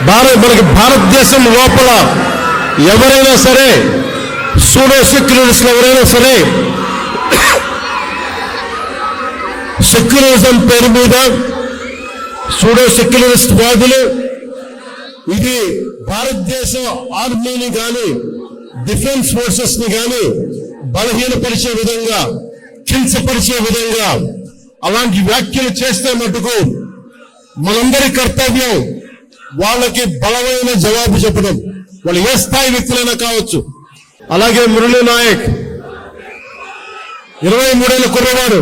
మనకి భారతదేశం లోపల ఎవరైనా సరే సూడో సెక్యులరిస్టులు ఎవరైనా సరే సెక్యులరిజం పేరు మీద సూడో సెక్యులరిస్ట్ వాదులు ఇది భారతదేశ ఆర్మీని కానీ డిఫెన్స్ ఫోర్సెస్ ని కానీ బలహీనపరిచే విధంగా కించపరిచే విధంగా అలాంటి వ్యాఖ్యలు చేస్తే మటుకు మనందరి కర్తవ్యం వాళ్ళకి బలమైన జవాబు చెప్పడం. వాళ్ళు ఏ స్థాయి వ్యక్తులైనా కావచ్చు. అలాగే మురళీ నాయక్ 23 ఏళ్ల కుర్రవాడు.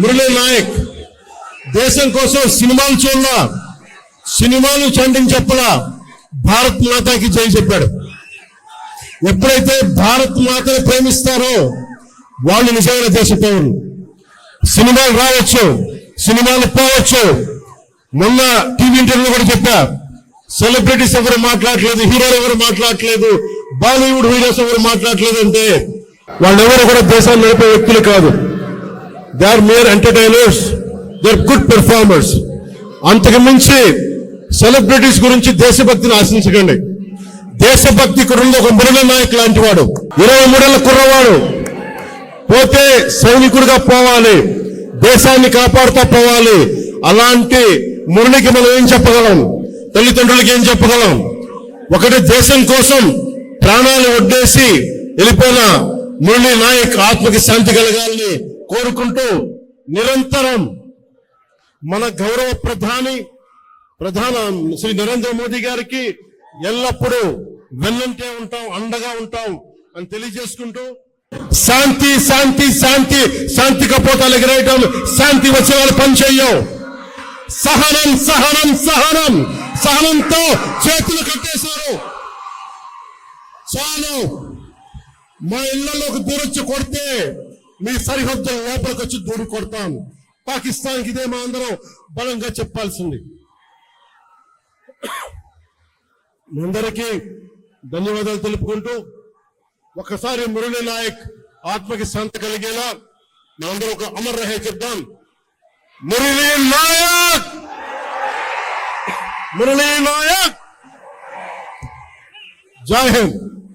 మురళీ నాయక్ దేశం కోసం సినిమాలు చూడలా, సినిమాలు చండిని చెప్పలా, భారత్ మాతాకి జై చెప్పాడు. ఎప్పుడైతే భారత్ మాతని ప్రేమిస్తారో వాళ్ళు నిజమైన దేశ పౌరులు. సినిమాలు రావచ్చు, సినిమాలు పోవచ్చు. మొన్న టీవీ ఇంటర్వ్యూలో కూడా చెప్పా, సెలబ్రిటీస్ ఎవరు మాట్లాడలేదు, హీరోలు ఎవరు మాట్లాడలేదు, బాలీవుడ్ హీరోస్ ఎవరు మాట్లాడలేదు అంటే వాళ్ళెవరు కూడా దేశాన్ని నడిపే వ్యక్తులు కాదు. They are mere entertainers, they are good performers. అంతకు మించి సెలబ్రిటీస్ గురించి దేశభక్తిని ఆశించకండి. దేశభక్తి కురుంది ఒక మురళీ నాయక్ లాంటి వాడు, 23 ఏళ్ల కుర్రవాడు. పోతే సైనికుడిగా పోవాలి, దేశాన్ని కాపాడుతూ పోవాలి. అలాంటి మురళికి మనం ఏం చెప్పగలం? తల్లిదండ్రులకి ఏం చెప్పగలం? ఒకటి దేశం కోసం ప్రాణాలు ఒడ్డేసి వెళ్ళిపోయిన మురళీ నాయక్ ఆత్మకి శాంతి కలగాలని కోరుకుంటూ నిరంతరం మన గౌరవ ప్రధాని శ్రీ నరేంద్ర మోదీ గారికి ఎల్లప్పుడూ వెన్నంటే ఉంటాం, అండగా ఉంటాం అని తెలియజేసుకుంటూ శాంతి శాంతి శాంతి శాంతి కపోతాలు ఎగరేయటం, శాంతి వచ్చే వాళ్ళు పనిచేయం. సహనం సహనం సహనం సహనంతో చేతులు కట్టేశారు. చాలు, మా ఇళ్లలోకి దూరొచ్చి కొడితే మీ సరిహద్దుల లోపలికి వచ్చి దూరి కొడతాం. పాకిస్తాన్కి ఇదే మా అందరం బలంగా చెప్పాల్సింది. మీ అందరికీ ధన్యవాదాలు తెలుపుకుంటూ ఒకసారి మురళీ నాయక్ ఆత్మకి శాంతి కలిగేలా మనందరూ ఒక అమర్ రహే చెప్దాం. మురళీ నాయక్, మురళీ నాయక్, జై హింద్.